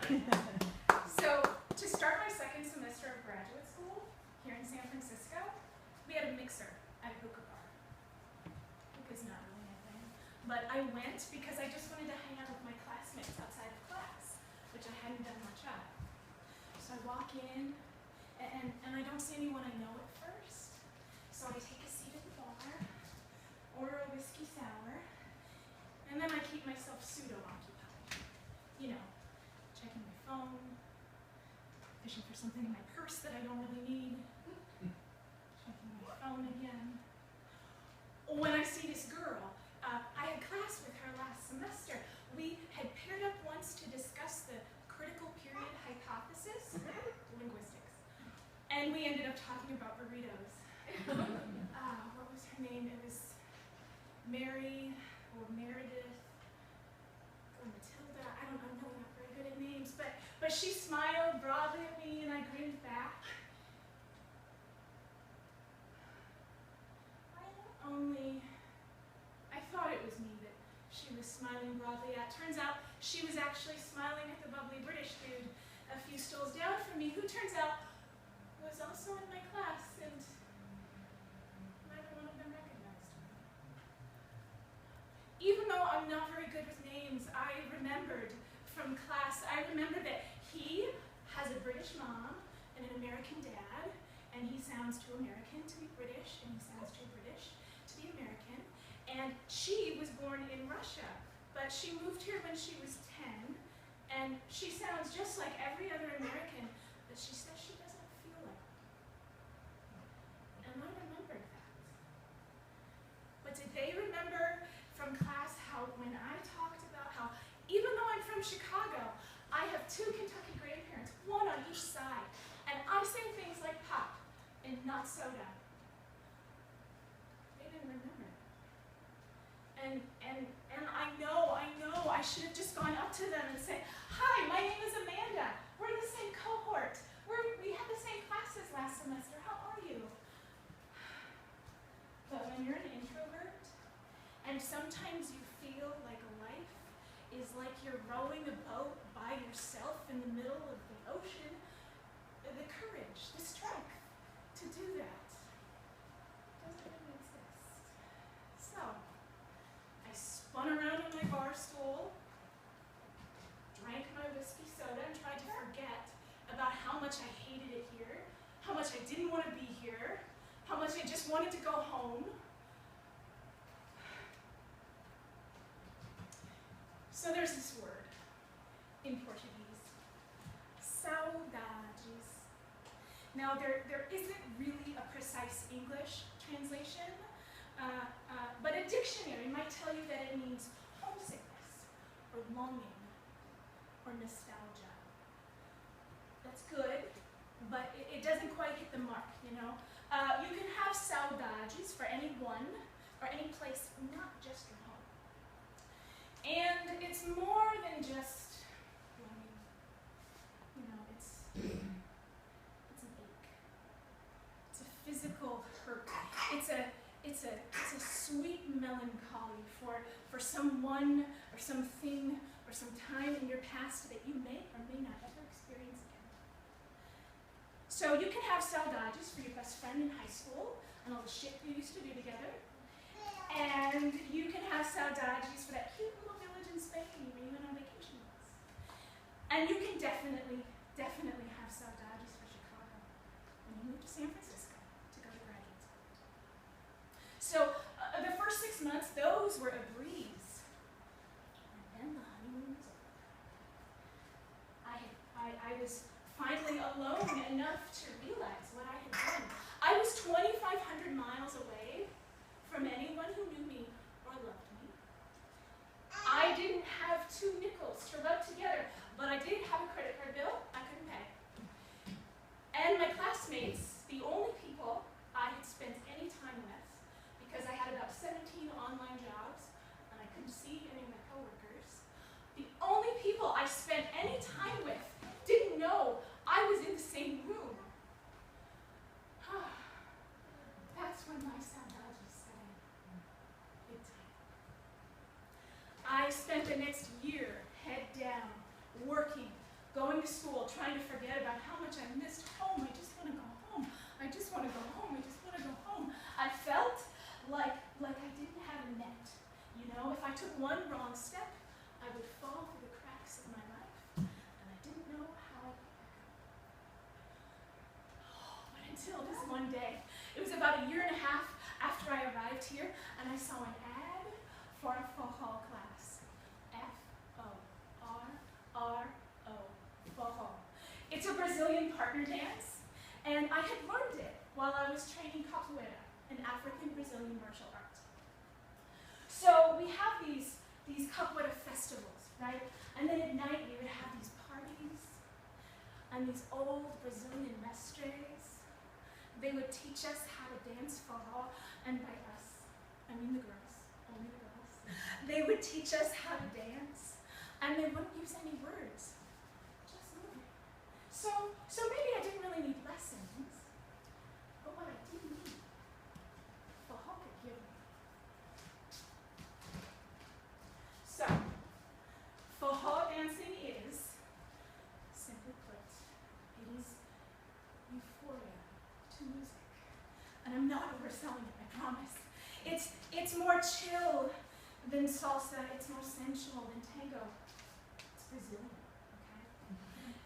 So, to start my second semester of graduate school here in San Francisco, we had a mixer at a hookah bar. Hookah's not really my thing. But I went because I just wanted to hang out with my classmates outside of class, which I hadn't done much of. So I walk in, and I don't see anyone I know at first. So I take a seat at the bar, order a whiskey sour, and then I keep myself pseudo-occupied. You know, checking my phone, fishing for something in my purse that I don't really need, checking my phone again. When I see this girl, I had class with her last semester. We had paired up once to discuss the critical period hypothesis, linguistics, and we ended up talking about burritos. What was her name? It was Mary or Meredith or Matilda. I don't know, I'm really not very good at names, but she smiled broadly at me and I grinned back. I thought it was me that she was smiling broadly at. Turns out she was actually smiling at the bubbly British dude a few stools down from me, who turns out was also in my class, and neither one of them recognized me. Even though I'm not very good with names, I remembered from class, I remember that he has a British mom and an American dad, and he sounds too American to be British, and he sounds too British to be American. And she was born in Russia, but she moved here when she was 10, and she sounds just like every other American, but she says she doesn't feel like it. And I remembered that. But did they remember from class how when I talked about how, even though I'm from Chicago, I have 2 Kentucky grandparents, one on each side, and I say things like pop and not soda. They didn't remember. And I know, I should have just gone up to them and said, "Hi, my name is Amanda. We're in the same cohort. We had the same classes last semester. How are you?" But when you're an introvert, and sometimes you feel like life is like you're rowing a boat by yourself in the middle of the ocean, the courage, the strength to do that doesn't really exist. So, I spun around on my bar stool, drank my whiskey soda, and tried to forget about how much I hated it here, how much I didn't want to be here, how much I just wanted to go home. So there's this word in Portuguese, saudades. Now there isn't really a precise English translation, but a dictionary might tell you that it means homesickness, or longing, or nostalgia. That's good, but it doesn't quite hit the mark, you know? You can have saudades for anyone, or any place, not just your home. And it's more than just longing. You know, it's an ache. It's a physical hurt. It's a sweet melancholy for someone or something or some time in your past that you may or may not ever experience again. So you can have saudades for your best friend in high school and all the shit you used to do together. And you can have saudades for that cute little village in Spain where you went on vacation once. And you can definitely have saudades for Chicago when you move to San Francisco to go to graduate school. So the first 6 months, those were a breeze. And then the honeymoon was over. I was finally alone enough to realize what I had done. I was 2,500 miles away from anyone who knew me or loved me. I didn't have 2 nickels to rub together, but I did have a credit card bill I couldn't pay. And my classmates, the only people I had spent any time with, because I had about 17 online jobs and I couldn't see any of my coworkers, the only people I spent any time with didn't know I was in the same room. That's when my going to school, trying to forget about how much I missed home. I just want to go home. I just want to go home. I just want to go home. I felt like I didn't have a net. You know, if I took one wrong step, I would fall through the cracks of my life, and I didn't know how I'd get back up. But until this one day, it was about a year and a half after I arrived here, and I saw an ad for a forró class. F-O-R-R-O, forró. It's a Brazilian partner dance, and I had learned it while I was training capoeira, an African Brazilian martial art. So we have these capoeira festivals, right? And then at night we would have these parties, and these old Brazilian mestres, they would teach us how to dance forró, and by us, I mean the girls, only the girls. They would teach us how to dance, and they wouldn't use any words, just moving. So maybe I didn't really need lessons, but what I did need, forró could give me. So, forró dancing is, simply put, it is euphoria to music. And I'm not overselling it, I promise. It's more chill than salsa, it's more sensual than tango. It's Brazilian,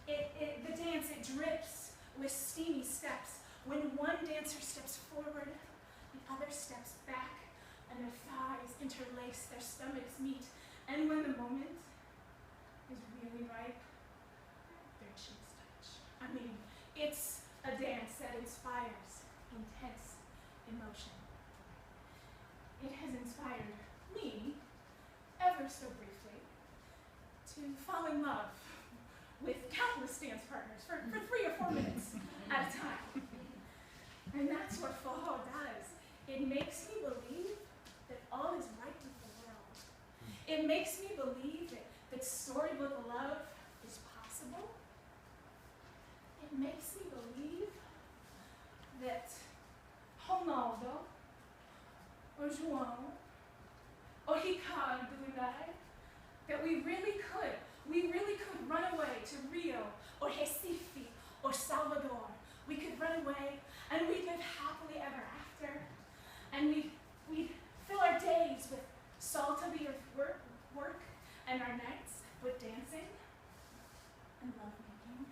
okay? The dance, it drips with steamy steps. When one dancer steps forward, the other steps back, and their thighs interlace, their stomachs meet. And when the moment is really ripe, their cheeks touch. I mean, it's a dance that inspires intense emotion. It has inspired me, ever so briefly, to fall in love with countless dance partners for 3 or 4 minutes at a time. And that's what forró does. It makes me believe that all is right with the world. It makes me believe that storybook love is possible. It makes me believe that Ronaldo, or João, or Ricardo, that we really could run away to Rio, or Recife, or Salvador. We could run away, and we'd live happily ever after, and we'd fill our days with salt of the earth work, and our nights with dancing and lovemaking.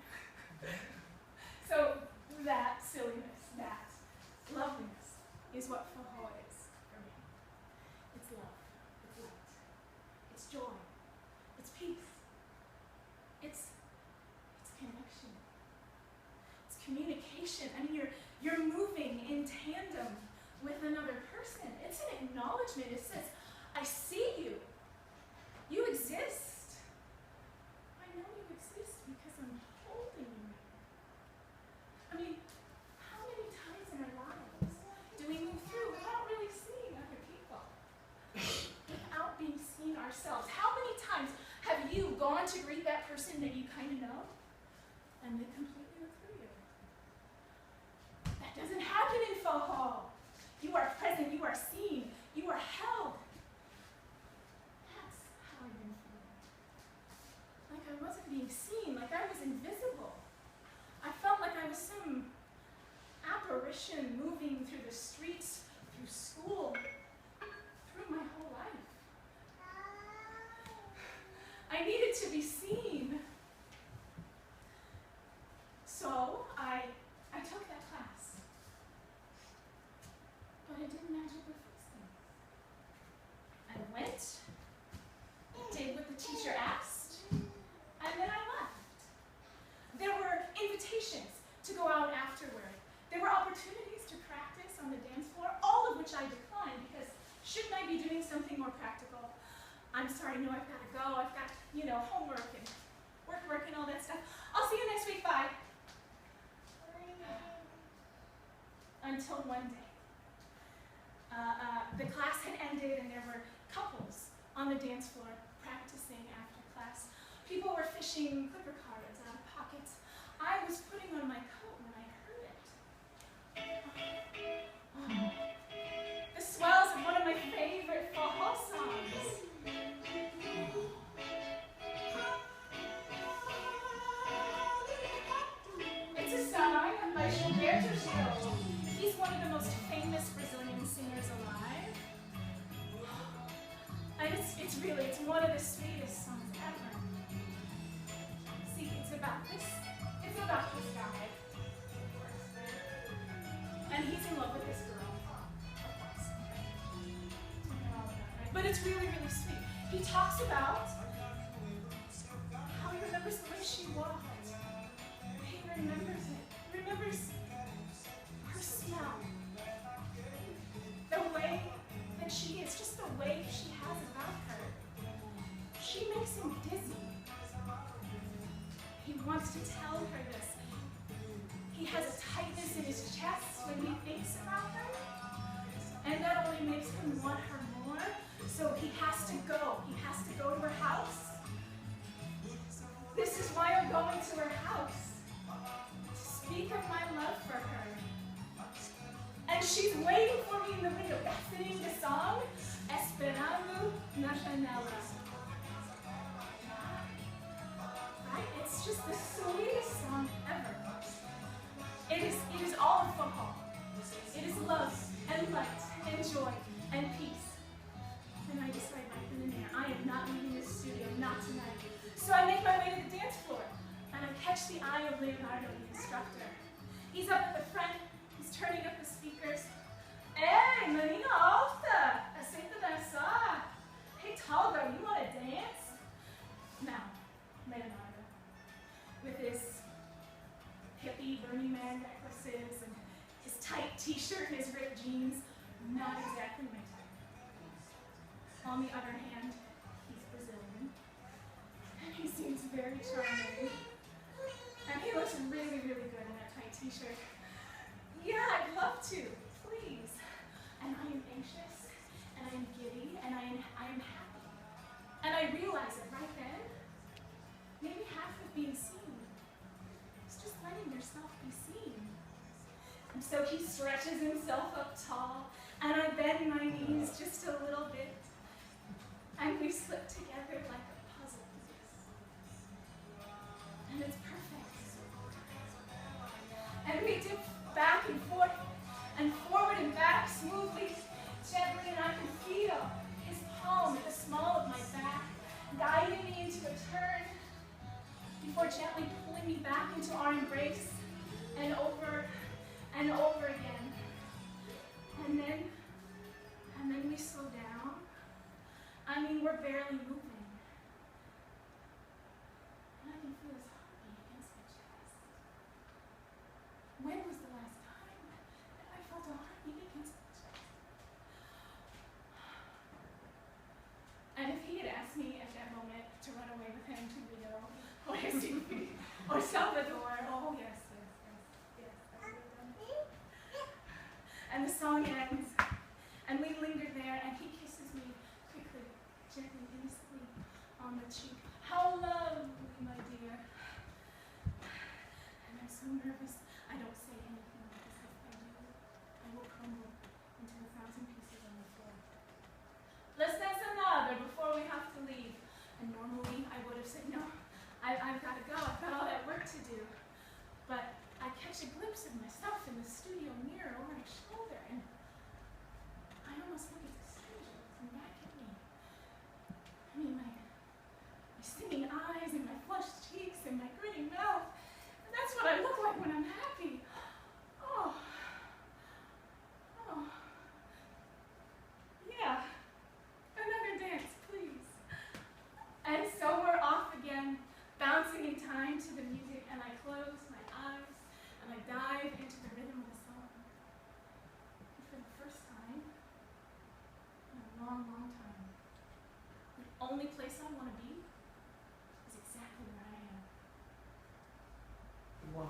So that silliness, that loveliness is what forró is for me. It's love, it's light, it's joy, it's peace, it's connection, it's communication. I mean, you're moving in tandem with another person. It's an acknowledgement. It says, I see you. You exist. I know you exist because I'm holding you. I mean, how many times in our lives do we move through without really seeing other people? Without being seen ourselves? How many times have you gone to greet that person that you kind of know, and they completely look through you? That doesn't happen in forró. You are present, you are seen, you are held. That's how I've been feeling. Like I wasn't being seen, like I was invisible. I felt like I was some apparition moving through the streets, through school, through my whole life. I needed to be seen. So I took that class. But it didn't magically fix things. I went, did what the teacher asked, and then I left. There were invitations to go out afterward. There were opportunities to practice on the dance floor, all of which I declined because shouldn't I be doing something more practical? I'm sorry, no, I've got to go. I've got, homework and work and all that stuff. I'll see you next week, bye. Until one day. The class had ended and there were couples on the dance floor practicing after class. People were fishing clipper cards out of pockets. I was putting on my coat when I heard it. The swells of one of my favorite forró songs. It's one of the sweetest songs ever. See, it's about this guy. And he's in love with this girl. Of course. But it's really, really sweet. He talks about how he remembers the way she walked. He remembers it. He remembers her smell. The way that she is, just the way she has about her. She makes him dizzy. He wants to tell her this. He has a tightness in his chest when he thinks about her. And that only makes him want her more. So he has to go. He has to go to her house. This is why I'm going to her house. To speak of my love for her. And she's waiting for me in the window, singing the song, Esperando na janela. Right? It's just the sweetest song ever. It is all forró. It is love and light and joy and peace. And I decide right then and there, I am not leaving this studio, not tonight. So I make my way to the dance floor, and I catch the eye of Leonardo, the instructor. He's up at the front, he's turning up the speakers. Hey, menina alta, aceita dançar. Hey, tall girl, you want to dance? Now, Leonardo, with his hippie Burning Man necklaces and his tight t-shirt and his ripped jeans, not exactly my type. On the other hand, he's Brazilian, and he seems very charming. And he looks really, really good in that tight t-shirt. Yeah, I'd love to, please. And I am anxious, and I am giddy, and I am happy. And I realize it right then, maybe half of being seen is just letting yourself be seen. And so he stretches himself up tall, and I bend my knees just a little bit, and we slip together like a puzzle piece. And it's perfect. And we dip back and forth, and forward and back smoothly, gently, and I can feel his palm at the small of my back, guiding me into a turn, before gently pulling me back into our embrace, and over again. And then we slow down. I mean, we're barely moving. And I can feel his heartbeat against my chest. When was the last time that I felt a heartbeat against my chest? And if he had asked me at that moment to run away with him to Rio, or Recife, or Salvador, oh yes. And the song ends, and we linger there, and he kisses me quickly, gently, innocently on the cheek. How lovely, my dear. And I'm so nervous, I don't say anything, because if I do, I will crumble into 1,000 pieces on the floor. Let's dance another before we have to leave. And normally I would have said, no, I've got to go, I've got all that work to do. But I catch a glimpse of myself in the studio mirror over my shoulder, and I almost look at the stranger looking back at me. I mean, my singing eyes and my flushed cheeks and my grinning mouth. And that's what I look like when I'm happy. Oh. Yeah. Another dance, please. And so we're off again, bouncing in time to the music, and I close my eyes, and I dive into the rhythm of the song. And for the first time in a long, long time, the only place I want to be is exactly where I am. Wow.